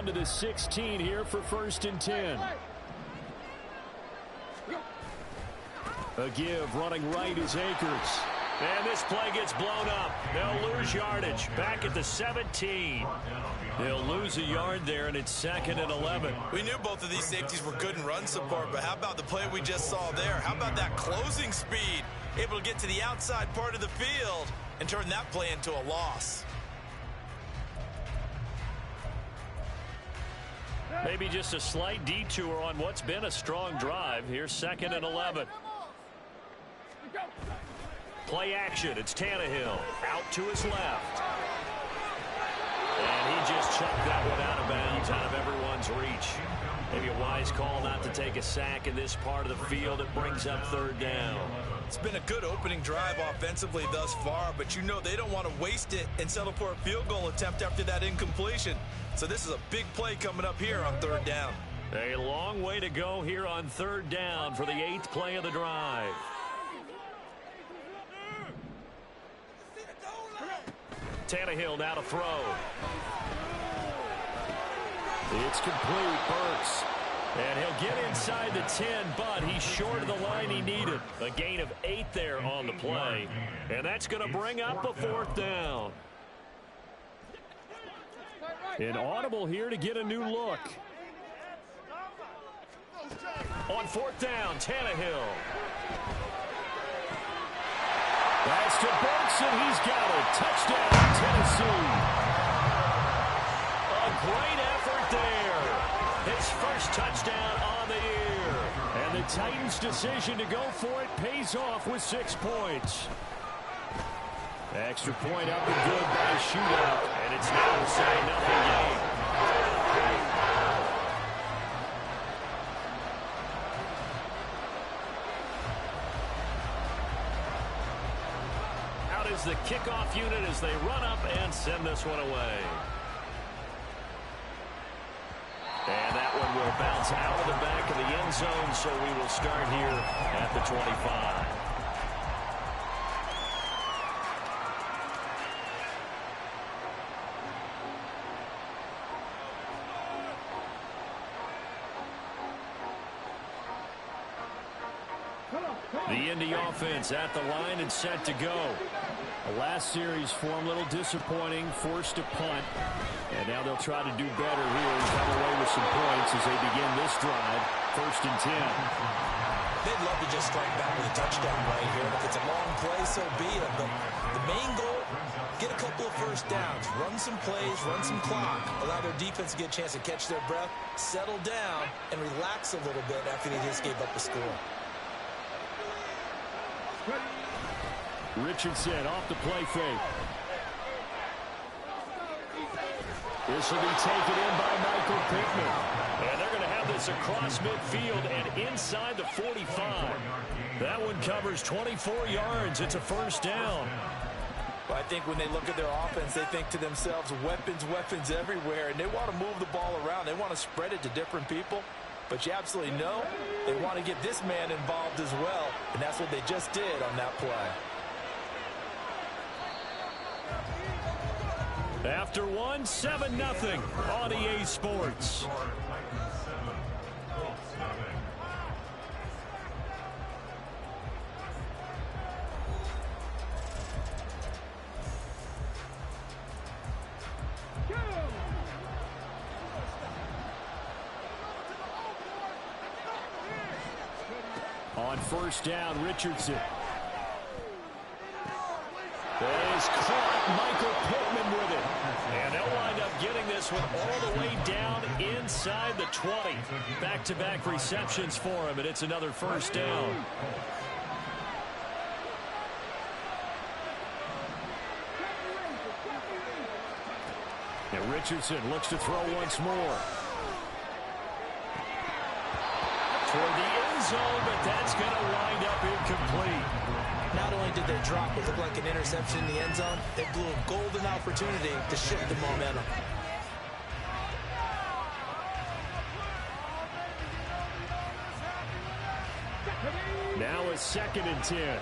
to the 16 here for 1st and 10. A give running right is Akers. And this play gets blown up. They'll lose yardage. Back at the 17. They'll lose a yard there, and it's 2nd and 11. We knew both of these safeties were good in run support, but how about the play we just saw there? How about that closing speed? Able to get to the outside part of the field and turn that play into a loss. Maybe just a slight detour on what's been a strong drive. Here's 2nd and 11. Play action. It's Tannehill out to his left. And he just chucked that one out of bounds, out of everyone's reach. Maybe a wise call not to take a sack in this part of the field. It brings up 3rd down. It's been a good opening drive offensively thus far, but you know they don't want to waste it and settle for a field goal attempt after that incompletion. So this is a big play coming up here on 3rd down. A long way to go here on 3rd down for the 8th play of the drive. Tannehill now to throw. It's complete. Burks. And he'll get inside the 10, but he's short of the line he needed. A gain of 8 there on the play. And that's going to bring up a 4th down. An audible here to get a new look. On 4th down, Tannehill. That's to Burks, and he's got it. Touchdown, Tennessee. A great effort there. His first touchdown on the year. And the Titans' decision to go for it pays off with 6 points. Extra point up and good by a shootout. And it's now a 7-0 game. Out is the kickoff unit as they run up and send this one away. And that one will bounce out of the back of the end zone, so we will start here at the 25. The Indy offense at the line and set to go. The last series form a little disappointing, forced a punt. And now they'll try to do better here and come away with some points as they begin this drive. 1st and 10. They'd love to just strike back with a touchdown right here. If it's a long play, so be it. But the main goal, get a couple of first downs. Run some plays, run some clock. Allow their defense to get a chance to catch their breath, settle down, and relax a little bit after they just gave up a score. Richardson off the play fake. This will be taken in by Michael Pittman. And they're going to have this across midfield and inside the 45. That one covers 24 yards. It's a 1st down. Well, I think when they look at their offense, they think to themselves, weapons, weapons everywhere. And they want to move the ball around. They want to spread it to different people. But you absolutely know they want to get this man involved as well. And that's what they just did on that play. After one, 7-0 on EA Sports. On 1st down, Richardson. That is caught. Michael Pittman with it. And they'll wind up getting this one all the way down inside the 20. Back-to-back receptions for him, and it's another 1st down. And Richardson looks to throw once more. Toward the end zone, but that's going to wind up incomplete. Not only did they drop what looked like an interception in the end zone, they blew a golden opportunity to shift the momentum. Now a 2nd and 10.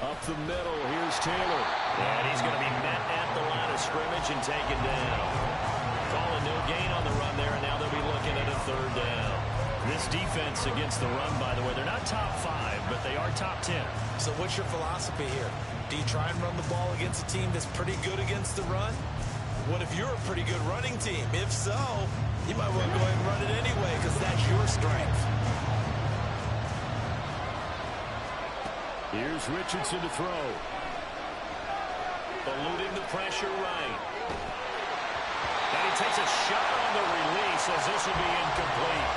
A the middle. Here's Taylor. And he's going to be met at the line of scrimmage and taken down. Calling no gain on the run there, and now they'll be looking at a third down. This defense against the run, by the way, they're not top 5, but they are top 10. So what's your philosophy here? Do you try and run the ball against a team that's pretty good against the run? What if you're a pretty good running team? If so, you might want to go ahead and run it anyway because that's your strength. Here's Richardson to throw. Eluding the pressure right. And he takes a shot on the release as this will be incomplete.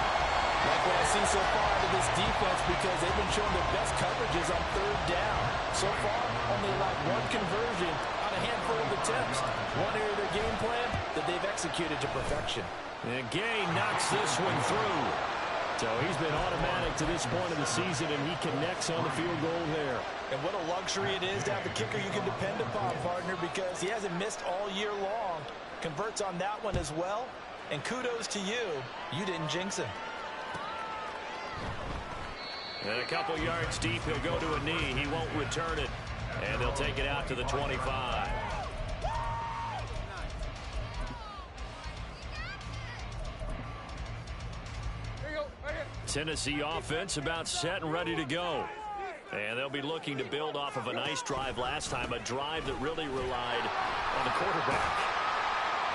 Like what I've seen so far out of this defense because they've been showing their best coverages on third down. So far, only allowed one conversion on a handful of attempts. One area of their game plan that they've executed to perfection. And Gay knocks this one through. So he's been automatic to this point of the season, and he connects on the field goal there. And what a luxury it is to have a kicker you can depend upon, partner, because he hasn't missed all year long. Converts on that one as well. And kudos to you. You didn't jinx him. And a couple yards deep, he'll go to a knee. He won't return it. And they'll take it out to the 25. Tennessee offense about set and ready to go. And they'll be looking to build off of a nice drive last time, a drive that really relied on the quarterback.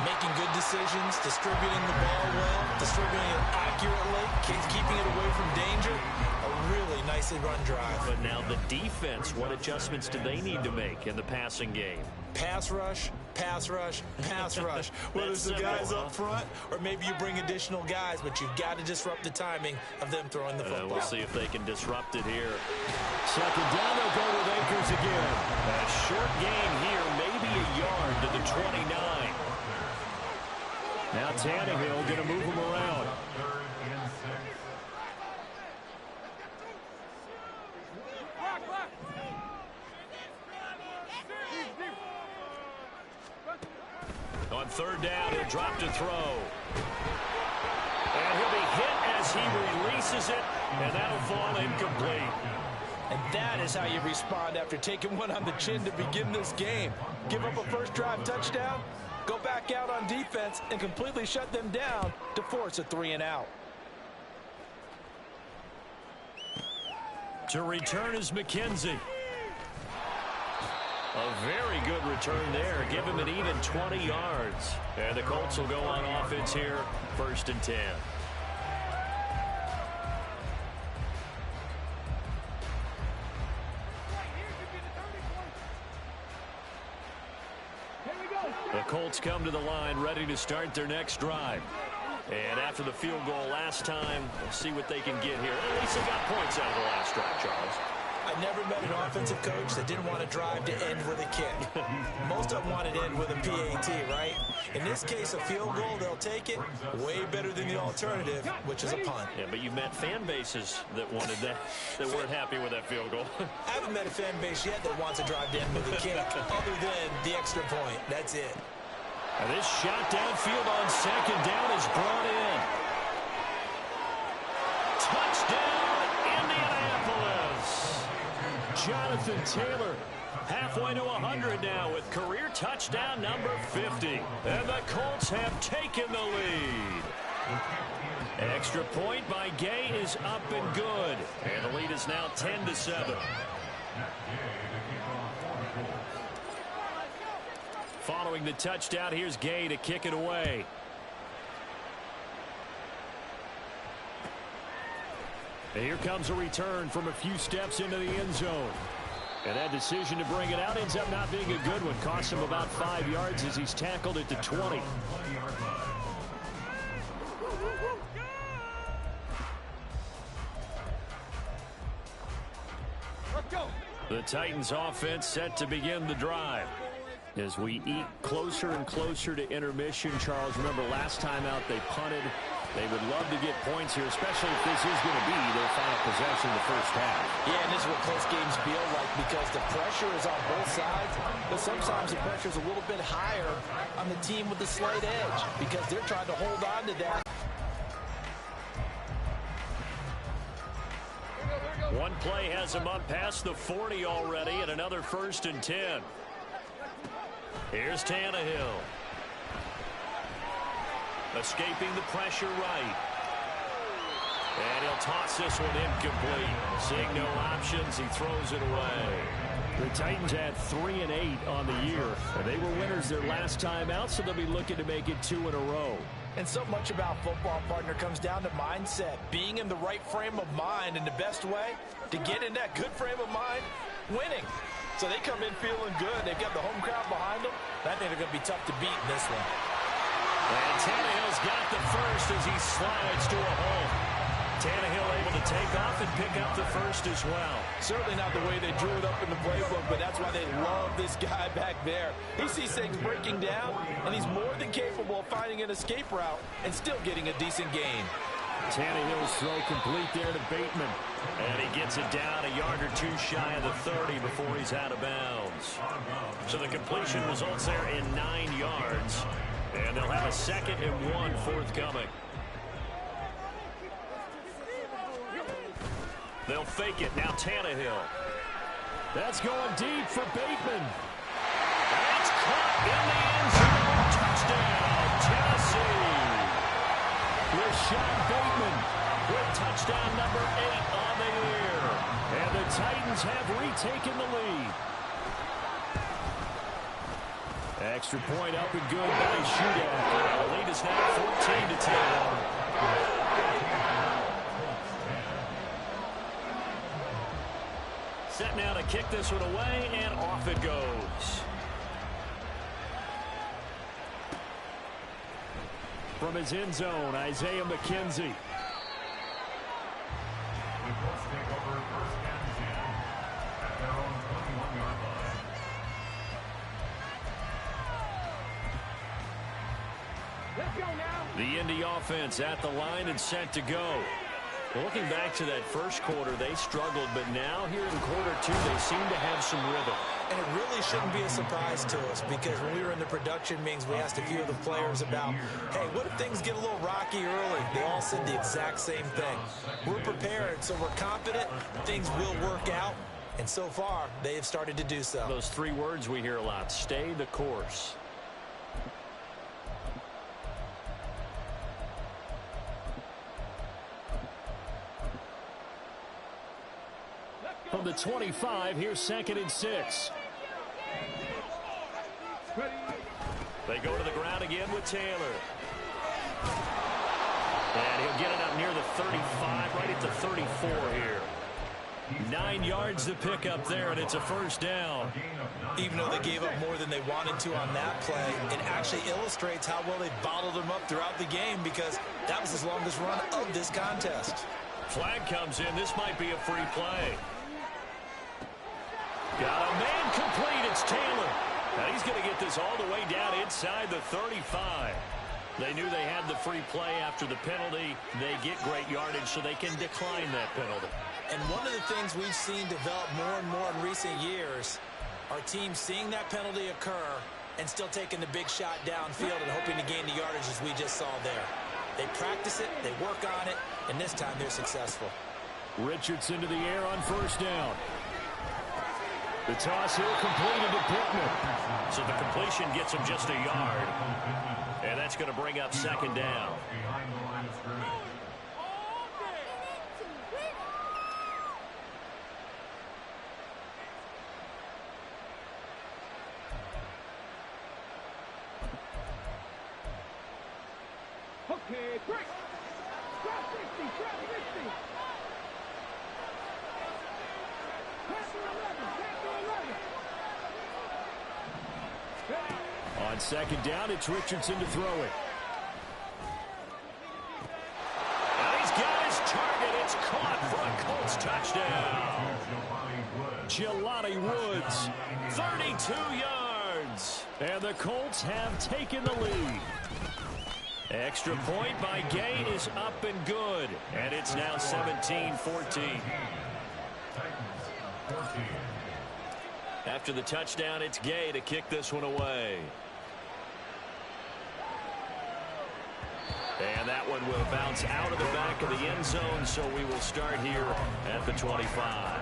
Making good decisions, distributing the ball well, distributing it accurately, keeping it away from danger. A really nicely run drive. But now the defense, what adjustments do they need to make in the passing game? Pass rush, pass rush, pass rush. Whether it's the guys up front or maybe you bring additional guys, but you've got to disrupt the timing of them throwing the football. We'll see if they can disrupt it here. Second down, they'll go with Akers again. A short gain here, maybe a yard to the 29. Now Tannehill going to move him around. On third down, he'll drop to throw. And he'll be hit as he releases it, and that'll fall incomplete. And that is how you respond after taking one on the chin to begin this game. Give up a first drive touchdown, go back out on defense, and completely shut them down to force a 3-and-out. To return is McKenzie. A very good return there. Give him an even 20 yards. And the Colts will go on offense here, 1st and 10. The Colts come to the line, ready to start their next drive. And after the field goal last time, we'll see what they can get here. At least they got points out of the last drive, Charles. I've never met an offensive coach that didn't want to drive to end with a kick. Most of them want it to end with a PAT, right? In this case, a field goal, they'll take it. Way better than the alternative, which is a punt. Yeah, but you met fan bases that wanted that, that weren't happy with that field goal. I haven't met a fan base yet that wants to drive to end with a kick, other than the extra point. That's it. And this shot downfield on second down is brought in. Touchdown, Indianapolis. Jonathan Taylor halfway to 100 now with career touchdown number 50. And the Colts have taken the lead. Extra point by Gay is up and good. And the lead is now 10-7. Following the touchdown, here's Gay to kick it away. And here comes a return from a few steps into the end zone. And that decision to bring it out ends up not being a good one. Costs him about 5 yards as he's tackled at the 20. The Titans offense set to begin the drive. As we eat closer and closer to intermission, Charles, remember last time out they punted. They would love to get points here, especially if this is going to be their final possession of the first half. Yeah, and this is what close games feel like because the pressure is on both sides, but sometimes the pressure is a little bit higher on the team with the slight edge because they're trying to hold on to that. Here we go. One play has him up past the 40 already, and another 1st and 10. Here's Tannehill. Escaping the pressure right. And he'll toss this one incomplete. Seeing no options, he throws it away. The Titans had 3 and 8 on the year. And they were winners their last time out, so they'll be looking to make it 2 in a row. And so much about football, partner, comes down to mindset. Being in the right frame of mind, and the best way to get in that good frame of mind, winning. So they come in feeling good. They've got the home crowd behind them. I think they're going to be tough to beat in this one. And Tannehill's got the first as he slides to a home. Tannehill able to take off and pick up the first as well. Certainly not the way they drew it up in the playbook, but that's why they love this guy back there. He sees things breaking down, and he's more than capable of finding an escape route and still getting a decent gain. Tannehill's throw complete there to Bateman. And he gets it down a yard or two shy of the 30 before he's out of bounds. So the completion results there in 9 yards. And they'll have a 2nd and 1 forthcoming. They'll fake it. Now Tannehill. That's going deep for Bateman. And it's caught in the end zone. Touchdown, Tennessee. Rashad Bateman with touchdown number 8 on the year. And the Titans have retaken the lead. Extra point up and good by shootout. The lead is now 14-10. Set now to kick this one away, and off it goes. From his end zone, Isaiah McKenzie. The Indy offense at the line and set to go. Well, looking back to that first quarter, they struggled, but now here in quarter 2, they seem to have some rhythm. And it really shouldn't be a surprise to us, because when we were in the production meetings, we asked a few of the players about, hey, what if things get a little rocky early? They all said the exact same thing. We're prepared, so we're confident things will work out. And so far, they have started to do so. Those 3 words we hear a lot: stay the course. From the 25, here's 2nd and 6. They go to the ground again with Taylor. And he'll get it up near the 35, right at the 34 here. 9 yards to pick up there, and it's a first down. Even though they gave up more than they wanted to on that play, it actually illustrates how well they bottled them up throughout the game, because that was his longest run of this contest. Flag comes in. This might be a free play. Got a man complete. It's Taylor. Now he's going to get this all the way down inside the 35. They knew they had the free play after the penalty. They get great yardage, so they can decline that penalty. And one of the things we've seen develop more and more in recent years are teams seeing that penalty occur and still taking the big shot downfield and hoping to gain the yardage, as we just saw there. They practice it, they work on it, and this time they're successful. Richardson to the air on first down. The toss here completed to Pittman. So the completion gets him just a yard. And that's going to bring up 2nd down. Okay, break. Drop 60, drop 60. On 2nd down, it's Richardson to throw it. And he's got his target. It's caught for a Colts touchdown. Jelani Woods, 32 yards. And the Colts have taken the lead. Extra point by Gay is up and good. And it's now 17-14. After the touchdown, it's Gay to kick this one away. And that one will bounce out of the back of the end zone, so we will start here at the 25.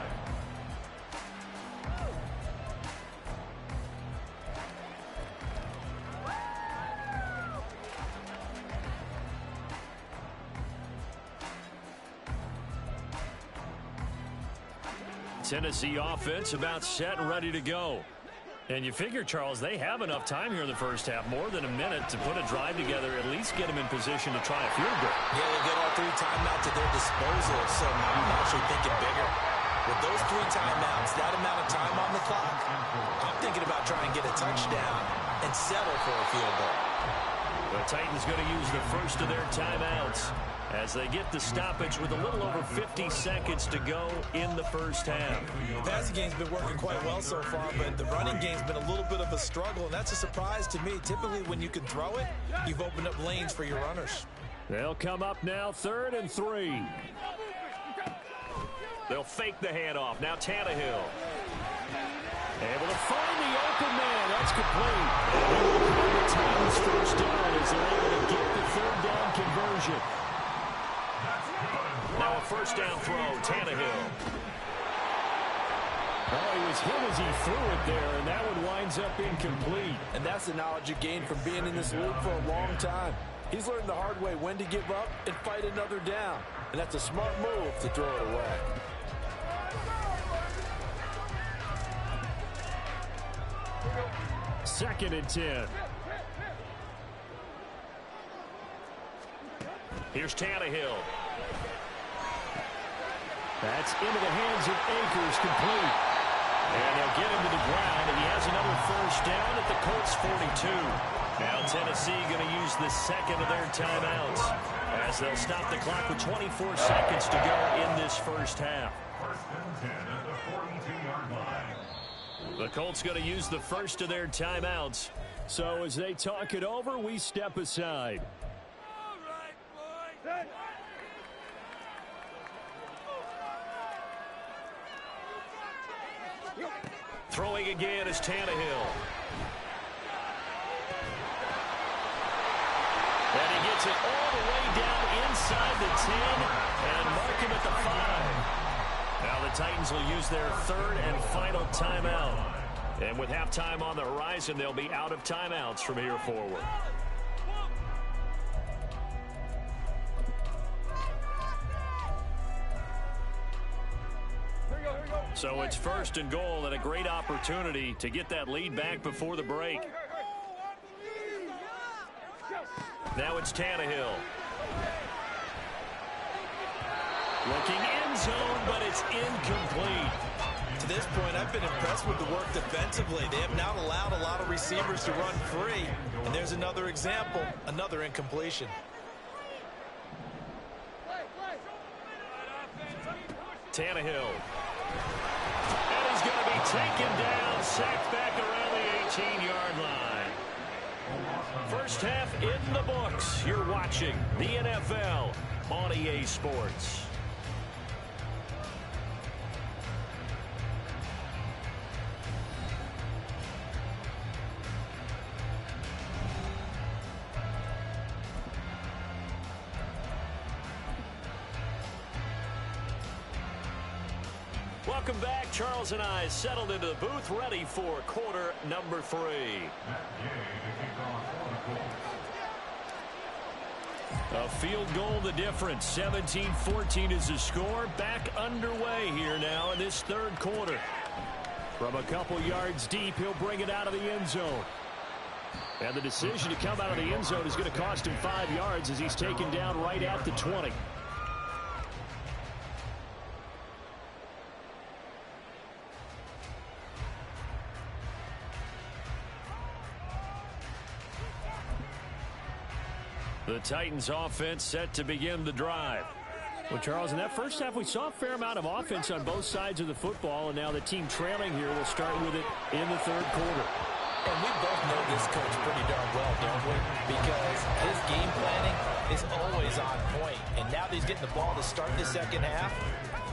Tennessee offense about set and ready to go. And you figure, Charles, they have enough time here in the first half, more than a minute, to put a drive together, at least get them in position to try a field goal. Yeah, they get all 3 timeouts at their disposal, so now I'm actually thinking bigger. With those 3 timeouts, that amount of time on the clock, I'm thinking about trying to get a touchdown and settle for a field goal. The Titans going to use the first of their timeouts as they get the stoppage with a little over 50 seconds to go in the first half. The passing game's been working quite well so far, but the running game's been a little bit of a struggle, and that's a surprise to me. Typically, when you can throw it, you've opened up lanes for your runners. They'll come up now, 3rd and 3. They'll fake the handoff. Now Tannehill. Able to find the open man. That's complete. And he will call the Titans first down as they're able to get the 3rd down conversion. Now a first down throw, Tannehill. Oh, he was hit as he threw it there, and that one winds up incomplete. And that's the knowledge you gain from being in this league for a long time. He's learned the hard way when to give up and fight another down. And that's a smart move to throw it away. Second and 10. Here's Tannehill. That's into the hands of Akers, complete. And they'll get him to the ground, and he has another first down at the Colts 42. Now Tennessee going to use the second of their timeouts as they'll stop the clock with 24 seconds to go in this first half. The Colts going to use the first of their timeouts. So as they talk it over, we step aside. Throwing again is Tannehill. And he gets it all the way down inside the 10 and mark him at the 5. Now the Titans will use their 3rd and final timeout. And with halftime on the horizon, they'll be out of timeouts from here forward. So it's 1st and goal and a great opportunity to get that lead back before the break. Now it's Tannehill. Looking end zone, but it's incomplete. To this point, I've been impressed with the work defensively. They have not allowed a lot of receivers to run free. And there's another example, another incompletion. Tannehill. And he's going to be taken down, sacked back around the 18-yard line. First half in the books. You're watching the NFL on EA Sports. Welcome back. Charles and I settled into the booth, ready for quarter number 3. A field goal the difference. 17-14 is the score. Back underway here now in this 3rd quarter. From a couple yards deep, he'll bring it out of the end zone. And the decision to come out of the end zone is going to cost him 5 yards as he's taken down right at the 20. The Titans offense set to begin the drive. Well, Charles, in that first half, we saw a fair amount of offense on both sides of the football, and now the team trailing here will start with it in the 3rd quarter. And we both know this coach pretty darn well, don't we? Because his game planning is always on point. And now that he's getting the ball to start the second half,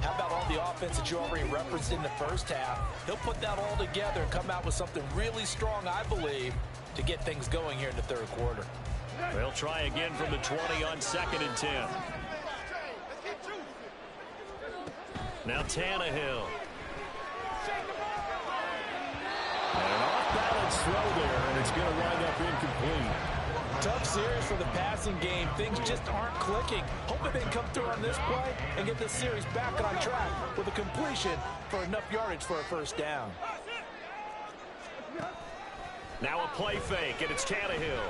how about all the offense that you already referenced in the first half? He'll put that all together and come out with something really strong, I believe, to get things going here in the 3rd quarter. They'll try again from the 20 on 2nd and 10. Now Tannehill. And an off-balance throw there, and it's going to wind up incomplete. Tough series for the passing game. Things just aren't clicking. Hoping they can come through on this play and get this series back on track with a completion for enough yardage for a first down. Now a play fake, and it's Tannehill.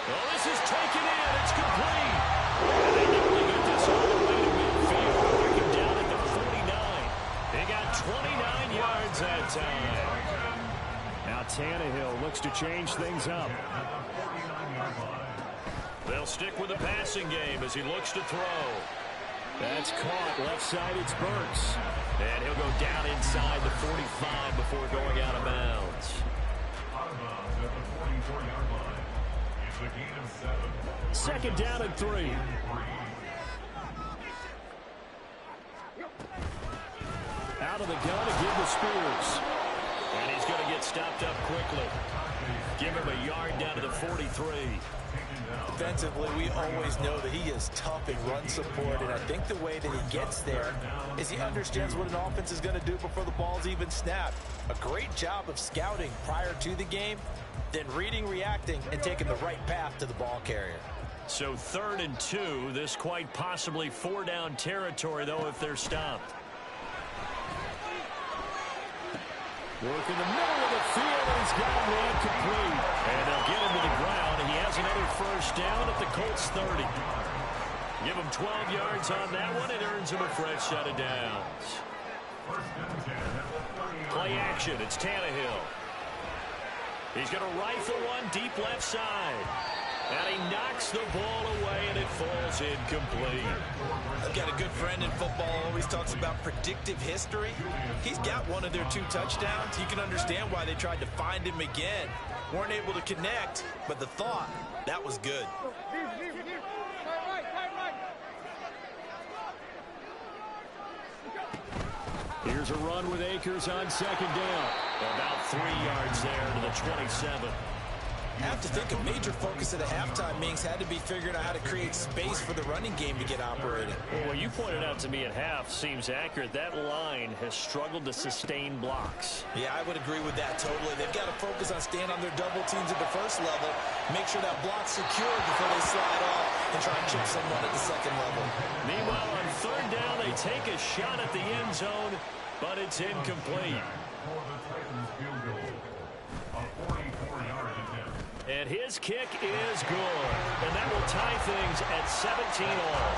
Oh, this is taken in. It's complete. And they nearly get this all the way to midfield. Mark him down at the 49. They got 29 yards that time. Now Tannehill looks to change things up. They'll stick with the passing game as he looks to throw. That's caught. Left side, it's Burks. And he'll go down inside the 45 before going out of bounds. Second down and 3. Out of the gun again to Spears. And he's going to get stopped up quickly. Give him a yard down to the 43. Defensively, we always know that he is tough in run support, and I think the way that he gets there is he understands what an offense is going to do before the ball's even snapped. A great job of scouting prior to the game, then reading, reacting, and taking the right path to the ball carrier. So 3rd and 2, this quite possibly 4-down territory, though, if they're stopped. Work in the middle of the field, and he's got him incomplete. And they'll get him to the ground, and he has another first down at the Colts 30. Give him 12 yards on that one. It earns him a fresh set of downs. Play action. It's Tannehill. He's going to rifle one deep left side. And he knocks the ball away, and it falls incomplete. I've got a good friend in football, always talks about predictive history. He's got one of their 2 touchdowns. You can understand why they tried to find him again. Weren't able to connect, but the thought, that was good. Here's a run with Akers on 2nd down. About 3 yards there to the 27. I have to think a major focus at a halftime means had to be figuring out how to create space for the running game to get operating. Well, what you pointed out to me at half seems accurate. That line has struggled to sustain blocks. Yeah, I would agree with that totally. They've got to focus on staying on their double teams at the first level, make sure that block's secured before they slide off and try and chip someone at the second level. Meanwhile, on 3rd down, they take a shot at the end zone, but it's incomplete. And his kick is good. And that will tie things at 17 all.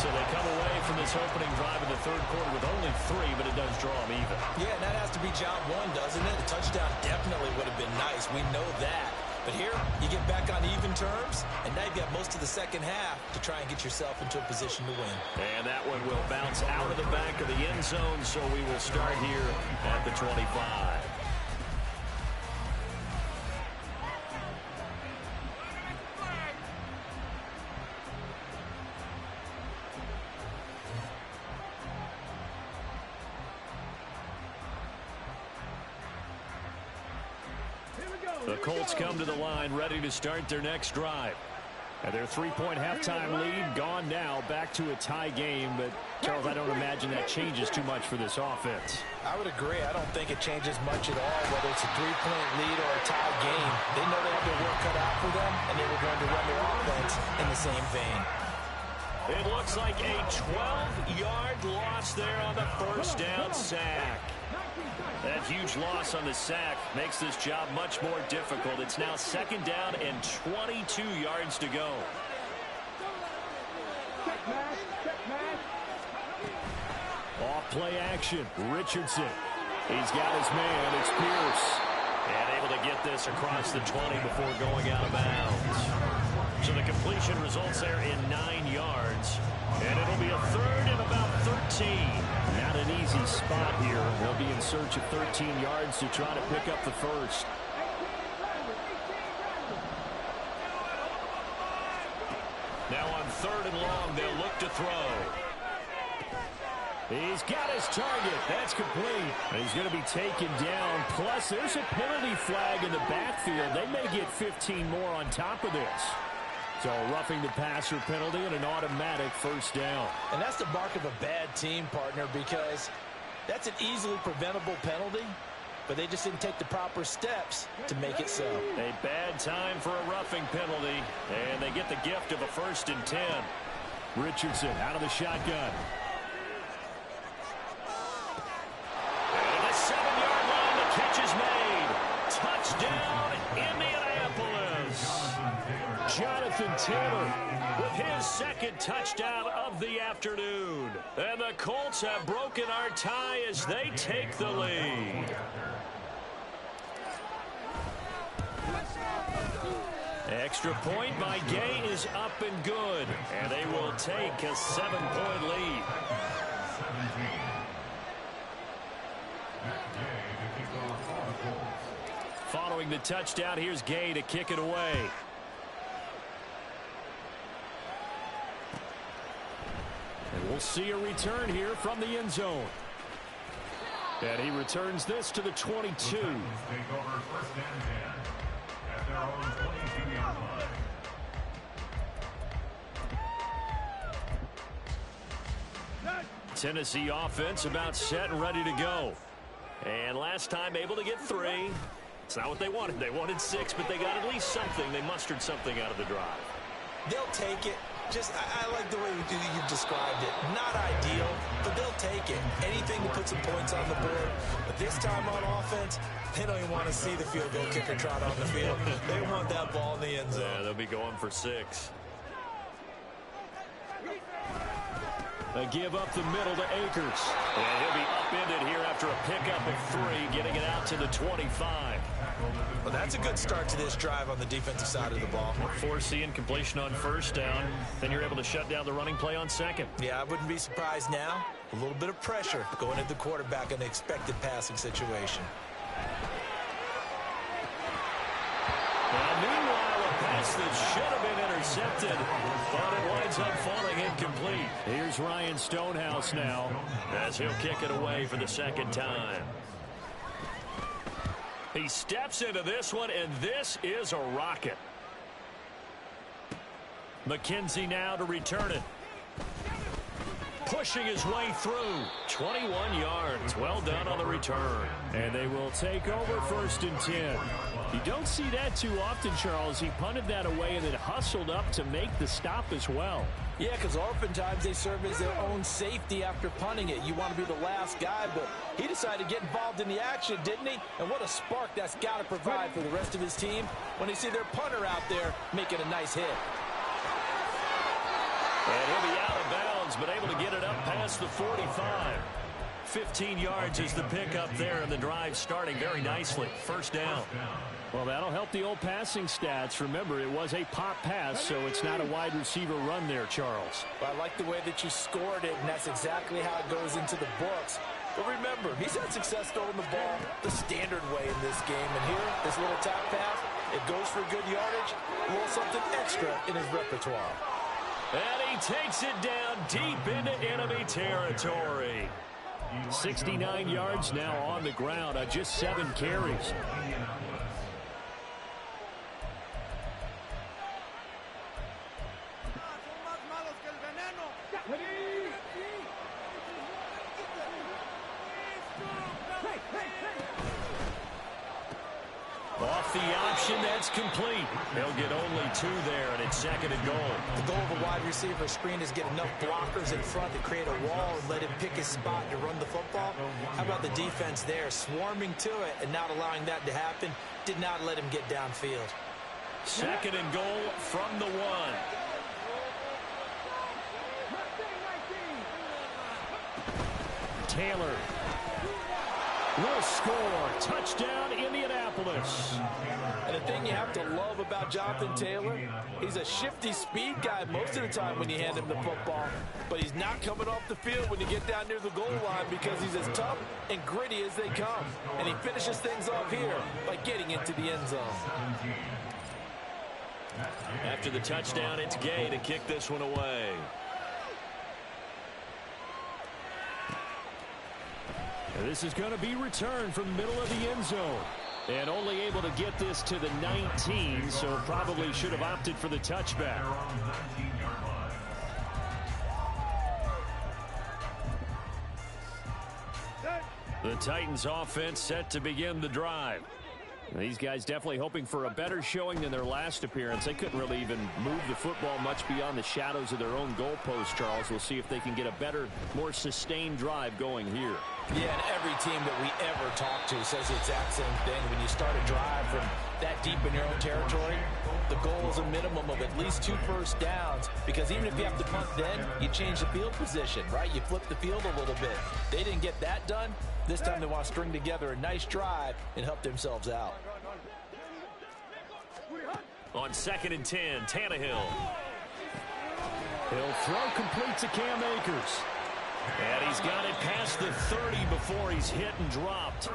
So they come away from this opening drive in the 3rd quarter with only 3, but it does draw them even. Yeah, and that has to be job 1, doesn't it? A touchdown definitely would have been nice. We know that. But here, you get back on even terms, and now you've got most of the second half to try and get yourself into a position to win. And that one will bounce out of the back of the end zone, so we will start here at the 25. The Colts come to the line ready to start their next drive. And their 3-point halftime lead gone now, back to a tie game. But, Charles, I don't imagine that changes too much for this offense. I would agree. I don't think it changes much at all, whether it's a 3-point lead or a tie game. They know they have their work cut out for them, and they were going to run their offense in the same vein. It looks like a 12-yard loss there on the first down sack. That huge loss on the sack makes this job much more difficult. It's now 2nd down and 22 yards to go. Off play action. Richardson. He's got his man. It's Pierce. And able to get this across the 20 before going out of bounds. So the completion results there in 9 yards. And it'll be a 3rd and about 13. Not an easy spot here. They'll be in search of 13 yards to try to pick up the first. Now on 3rd and long, they'll look to throw. He's got his target. That's complete. And he's going to be taken down. Plus, there's a penalty flag in the backfield. They may get 15 more on top of this. So a roughing the passer penalty and an automatic first down. And that's the mark of a bad team, partner, because that's an easily preventable penalty, but they just didn't take the proper steps to make it so. A bad time for a roughing penalty, and they get the gift of a 1st and 10. Richardson out of the shotgun. And the 7-yard line, the catch is made. Touchdown, Indianapolis. Jonathan Taylor with his 2nd touchdown of the afternoon. And the Colts have broken our tie as they take the lead. Extra point by Gay is up and good. And they will take a 7-point lead. Following the touchdown, here's Gay to kick it away. And we'll see a return here from the end zone. And he returns this to the 22. Tennessee offense about set and ready to go. And last time able to get 3. It's not what they wanted. They wanted 6, but they got at least something. They mustered something out of the drive. They'll take it. I like the way you've described it. Not ideal, but they'll take it. Anything to put some points on the board. But this time on offense, they don't even want to see the field goal kicker trot on the field. They want that ball in the end zone. Yeah, they'll be going for 6. A give up the middle to Akers. And he'll be upended here after a pickup of 3, getting it out to the 25. Well, that's a good start to this drive on the defensive side of the ball. Forcing completion on 1st down. Then you're able to shut down the running play on 2nd. Yeah, I wouldn't be surprised now. A little bit of pressure going at the quarterback in the expected passing situation. And meanwhile, a pass that should have been intercepted, but it winds up falling incomplete. Here's Ryan Stonehouse now as he'll kick it away for the 2nd time. He steps into this one, and this is a rocket. McKenzie now to return it. Pushing his way through. 21 yards. Well done on the return. And they will take over 1st and 10. You don't see that too often, Charles. He punted that away and then hustled up to make the stop as well. Yeah, because oftentimes they serve as their own safety after punting it. You want to be the last guy, but he decided to get involved in the action, didn't he? And what a spark that's got to provide for the rest of his team when they see their punter out there making a nice hit. And he'll be out of bounds, but able to get it up past the 45. 15 yards is the pickup there, and the drive starting very nicely. 1st down. Well, that'll help the old passing stats. Remember, it was a pop pass, so it's not a wide receiver run there, Charles. Well, I like the way that you scored it, and that's exactly how it goes into the books. But remember, he's had success throwing the ball the standard way in this game. And here, this little top pass, it goes for good yardage, a little something extra in his repertoire. And he takes it down deep into enemy territory. 69 yards now on the ground on just 7 carries. Off the option, that's complete. They'll get only 2 there, and it's 2nd and goal. The goal of a wide receiver screen is get enough blockers in front to create a wall and let him pick his spot to run the football. How about the defense there, swarming to it and not allowing that to happen? Did not let him get downfield. 2nd and goal from the 1. Taylor will score. Touchdown, Indianapolis. And the thing you have to love about Jonathan Taylor, he's a shifty speed guy most of the time when you hand him the football. But he's not coming off the field when you get down near the goal line because he's as tough and gritty as they come. And he finishes things off here by getting into the end zone. After the touchdown, it's Gay to kick this one away. And this is going to be returned from the middle of the end zone. And only able to get this to the 19, so probably should have opted for the touchback. The Titans offense set to begin the drive. These guys definitely hoping for a better showing than their last appearance. They couldn't really even move the football much beyond the shadows of their own goalpost, Charles. We'll see if they can get a better, more sustained drive going here. Yeah, and every team that we ever talk to says the exact same thing. When you start a drive from that deep in your own territory, the goal is a minimum of at least 2 first downs, because even if you have to punt then, you change the field position, right? You flip the field a little bit. They didn't get that done. This time they want to string together a nice drive and help themselves out. On 2nd and 10, Tannehill. He'll throw complete to Cam Akers. And he's got it past the 30 before he's hit and dropped.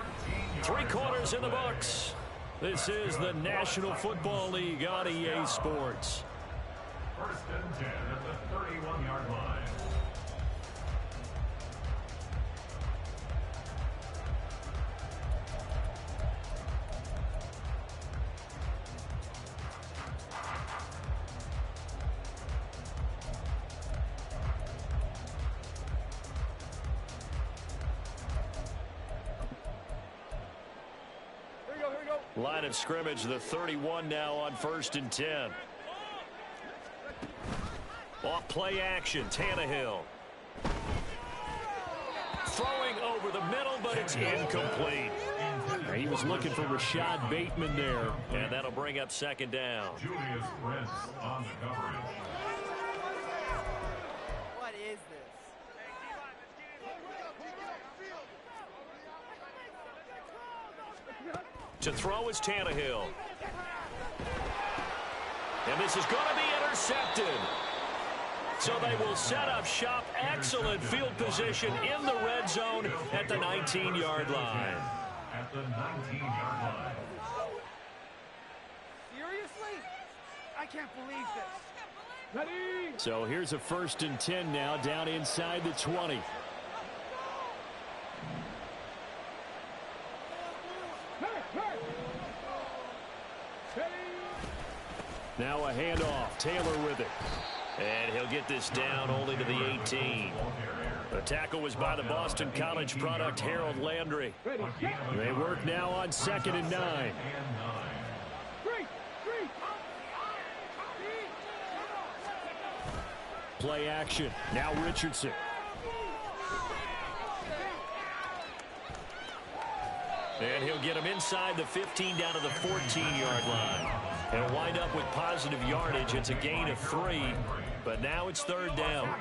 3 quarters in the books. This is the National Football League on EA Sports. 1st and 10 at the 31-yard line. Line of scrimmage, the 31 now on 1st and 10. Off play action, Tannehill. Throwing over the middle, but it's incomplete. He was looking for Rashad Bateman there, and that'll bring up 2nd down. Julius Prince on the coverage. What is this? To throw is Tannehill. And this is going to be intercepted. So they will set up shop. Excellent field position in the red zone at the 19-yard line. At the 19-yard line. Seriously? I can't believe this. Ready? So here's a 1st and 10 now, down inside the 20. Now a handoff. Taylor with it. And he'll get this down only to the 18. The tackle was by the Boston College product, Harold Landry. They work now on 2nd and 9. Play action. Now Richardson. And he'll get him inside the 15 down to the 14-yard line. He'll wind up with positive yardage. It's a gain of 3, but now it's 3rd down.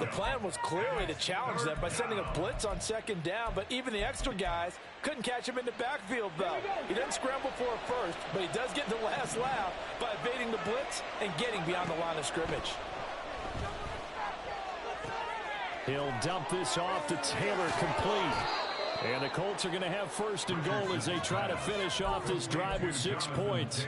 The plan was clearly to challenge them by sending a blitz on 2nd down, but even the extra guys couldn't catch him in the backfield, though. He doesn't scramble for a first, but he does get the last laugh by evading the blitz and getting beyond the line of scrimmage. He'll dump this off to Taylor, complete. And the Colts are going to have 1st and goal as they try to finish off this drive with 6 points.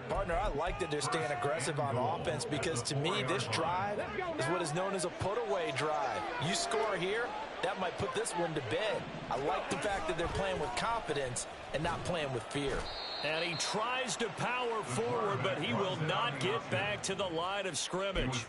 Partner, I like that they're staying aggressive on offense, because to me, this drive is what is known as a put-away drive. You score here, that might put this one to bed. I like the fact that they're playing with confidence and not playing with fear. And he tries to power forward, but he will not get back to the line of scrimmage.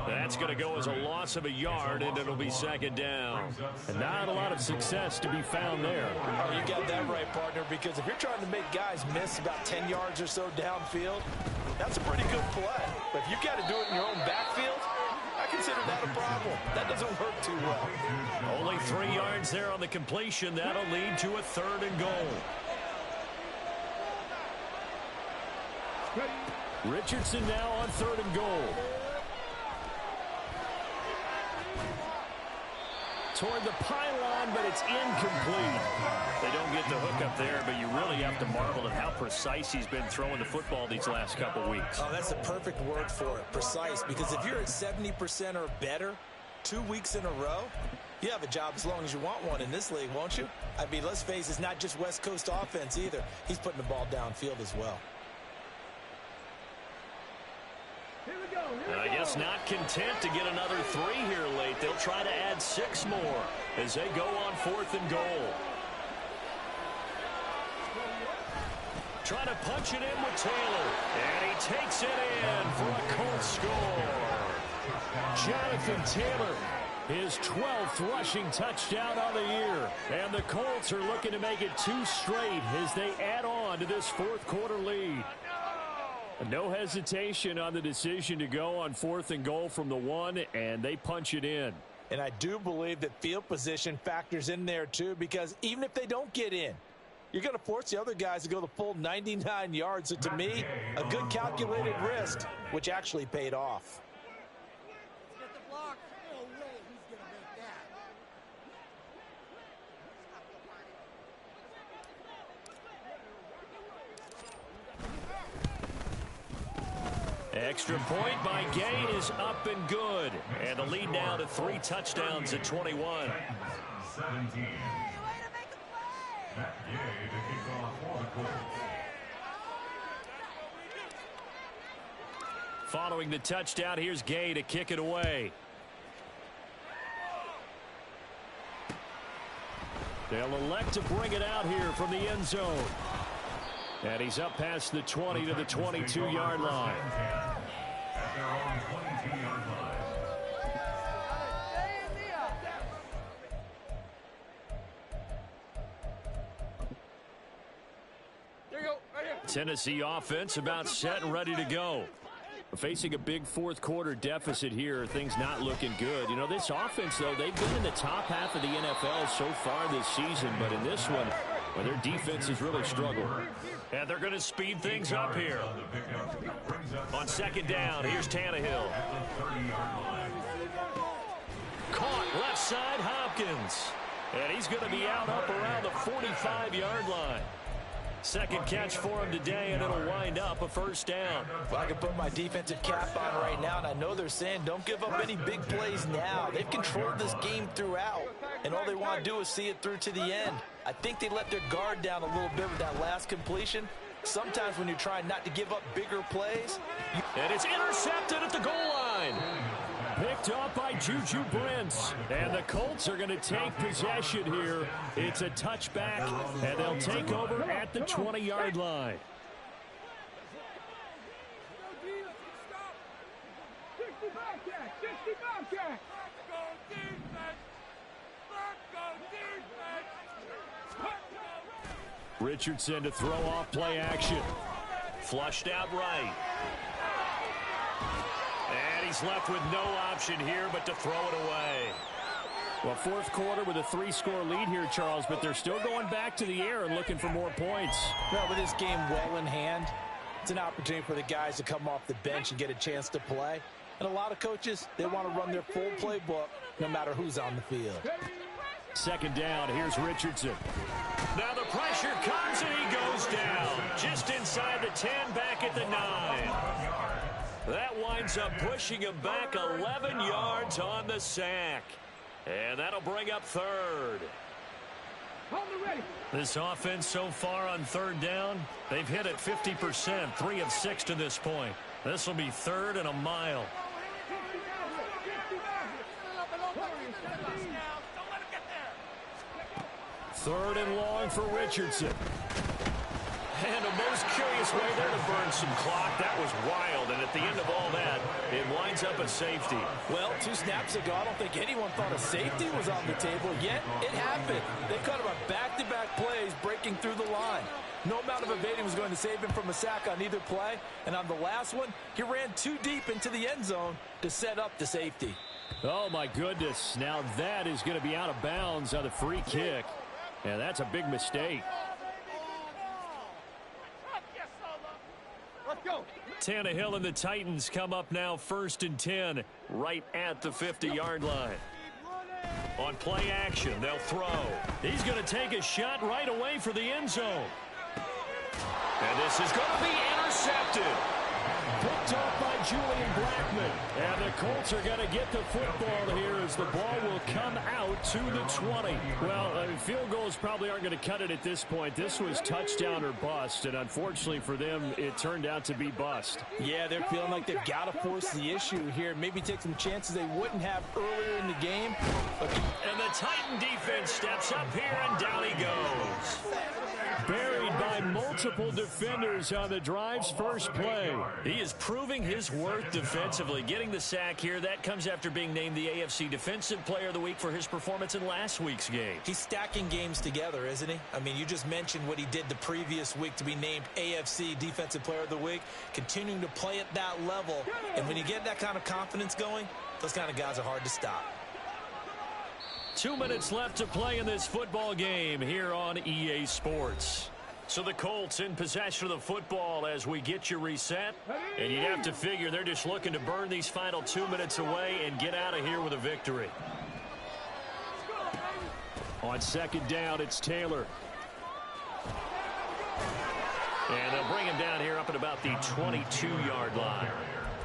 That's going to go as a loss of a yard, and it'll be 2nd down. And not a lot of success to be found there. Oh, you got that right, partner, because if you're trying to make guys miss about 10 yards or so downfield, that's a pretty good play. But if you've got to do it in your own backfield, I consider that a problem. That doesn't work too well. Only 3 yards there on the completion. That'll lead to a 3rd and goal. Richardson now on 3rd and goal. Toward the pylon, but it's incomplete. They don't get the hook up there, but you really have to marvel at how precise he's been throwing the football these last couple weeks. Oh, that's the perfect word for it, precise, because if you're at 70% or better 2 weeks in a row, you have a job as long as you want one in this league, won't you? I mean, let's face it, it's not just West Coast offense either. He's putting the ball downfield as well. Here we go. I guess not content to get another 3 here late. They'll try to add 6 more as they go on 4th and goal. Trying to punch it in with Taylor. And he takes it in for a Colts score. Jonathan Taylor, his 12th rushing touchdown on the year. And the Colts are looking to make it 2 straight as they add on to this 4th quarter lead. No hesitation on the decision to go on 4th and goal from the 1, and they punch it in. And I do believe that field position factors in there too, because even if they don't get in, you're going to force the other guys to go the full 99 yards. So to me, a good calculated risk, which actually paid off. Get the block. No way he's going to make that. Extra point by Gay is up and good. And the lead now to 3 touchdowns at 21. 17. Matt Gay to kick off for the Colts. Following the touchdown, here's Gay to kick it away. They'll elect to bring it out here from the end zone. And he's up past the 20 to the 22-yard line. At their own 22-yard line. Tennessee offense about set and ready to go. Facing a big 4th quarter deficit here, things not looking good. You know, this offense, though, they've been in the top half of the NFL so far this season, but in this one, well, their defense has really struggled. And they're going to speed things up here. On 2nd down, here's Tannehill. Caught left side, Hopkins. And he's going to be out up around the 45-yard line. 2nd catch for him today, and it'll wind up a 1st down. Well, I can put my defensive cap on right now, and I know they're saying don't give up any big plays now. They've controlled this game throughout, and all they want to do is see it through to the end. I think they let their guard down a little bit with that last completion. Sometimes when you're trying not to give up bigger plays. And it's intercepted at the goal line. Picked up by Juju Brents. And the Colts are going to take possession here. It's a touchback, and they'll take over at the 20-yard line. Richardson to throw off play action. Flushed out right. And he's left with no option here but to throw it away. Well, 4th quarter with a 3-score lead here, Charles, but they're still going back to the air and looking for more points. Well, with this game well in hand, it's an opportunity for the guys to come off the bench and get a chance to play. And a lot of coaches, they want to run their full playbook no matter who's on the field. 2nd down, here's Richardson. Now the pressure comes and he goes down. Just inside the 10, back at the 9. That winds up pushing him back 11 yards on the sack. And that'll bring up 3rd. This offense so far on 3rd down, they've hit it 50%, 3 of 6 to this point. This will be 3rd and a mile. 3rd and long for Richardson. And a most curious way there to burn some clock. That was wild, and at the end of all that, it winds up a safety. Well, 2 snaps ago, I don't think anyone thought a safety was on the table, yet it happened. They cut him on back-to-back plays, breaking through the line. No amount of evading was going to save him from a sack on either play, and on the last one, he ran too deep into the end zone to set up the safety. Oh, my goodness. Now that is going to be out of bounds on the free kick. And that's a big mistake. Tannehill and the Titans come up now 1st and 10 right at the 50-yard line. On play action, they'll throw. He's going to take a shot right away for the end zone. And this is going to be intercepted. Picked off by Julian Blackman. And the Colts are going to get the football here as the ball will come out to the 20. Well, field goals probably aren't going to cut it at this point. This was touchdown or bust, and unfortunately for them, it turned out to be bust. Yeah, they're feeling like they've got to force the issue here. Maybe take some chances they wouldn't have earlier in the game. And the Titan defense steps up here, and down he goes. Buried by multiple defenders on the drive's first play. He is proving his worth defensively. Getting the sack here, that comes after being named the AFC Defensive Player of the Week for his performance in last week's game. He's stacking games together, isn't he? I mean, you just mentioned what he did the previous week to be named AFC Defensive Player of the Week, continuing to play at that level. And when you get that kind of confidence going, those kind of guys are hard to stop. 2 minutes left to play in this football game here on EA Sports. So the Colts in possession of the football as we get you reset. And you have to figure they're just looking to burn these final 2 minutes away and get out of here with a victory. On second down, it's Taylor. And they'll bring him down here up at about the 22-yard line.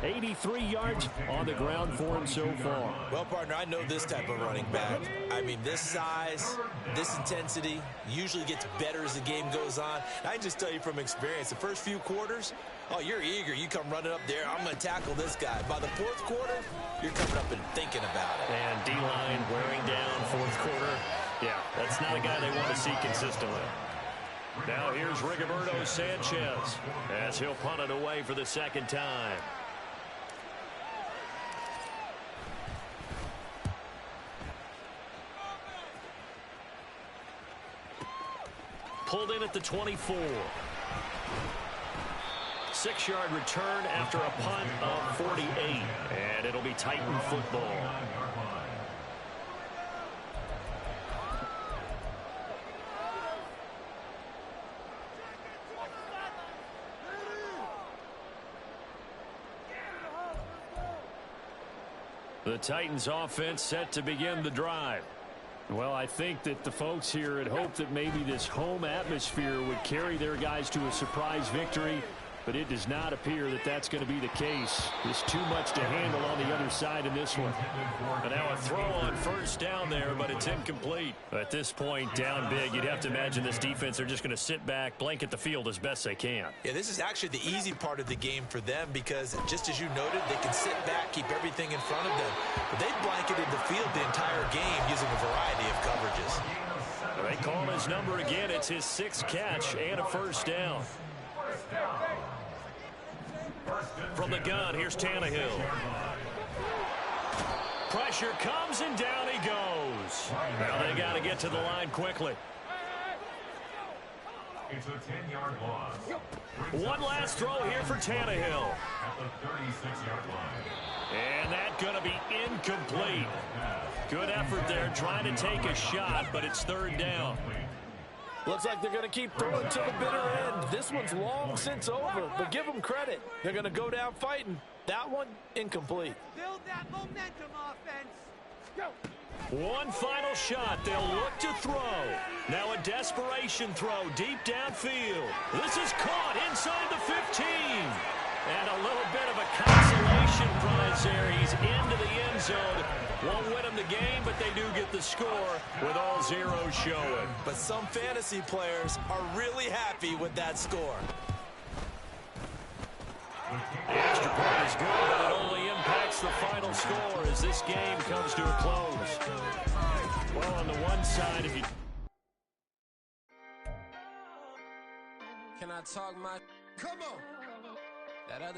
83 yards on the ground for him so far. Well, partner, I know this type of running back. I mean, this size, this intensity usually gets better as the game goes on. I can just tell you from experience, the first few quarters, oh, you're eager. You come running up there, I'm going to tackle this guy. By the fourth quarter, you're coming up and thinking about it. And D-line wearing down fourth quarter. Yeah, that's not a guy they want to see consistently. Now here's Rigoberto Sanchez as he'll punt it away for the second time. Pulled in at the 24. 6-yard return after a punt of 48. And it'll be Titan football. The Titans offense set to begin the drive. Well, I think that the folks here had hoped that maybe this home atmosphere would carry their guys to a surprise victory, but it does not appear that that's going to be the case. There's too much to handle on the other side in this one. And now a throw on first down there, but it's incomplete. At this point, down big, you'd have to imagine this defense are just going to sit back, blanket the field as best they can. Yeah, this is actually the easy part of the game for them because, just as you noted, they can sit back, keep everything in front of them. But they've blanketed the field the entire game using a variety of coverages. They call his number again. It's his 6th catch and a first down. From the gun, here's Tannehill. Pressure comes, and down he goes. Now they got to get to the line quickly. It's a 10-yard loss. One last throw here for Tannehill. At the 36-yard line. And that's going to be incomplete. Good effort there, trying to take a shot, but it's third down. Looks like they're going to keep throwing to the bitter end. This one's long since over, but give them credit. They're going to go down fighting. That one, incomplete. Build that momentum, offense. Go. One final shot. They'll look to throw. Now a desperation throw deep downfield. This is caught inside the 15. And a little bit of a consolation prize there. He's into the end zone. Won't win them the game, but they do get the score with all zeros showing. But some fantasy players are really happy with that score. The extra point is good, but it only impacts the final score as this game comes to a close. Well, on the one side, if you... Can I talk my... Come on! That other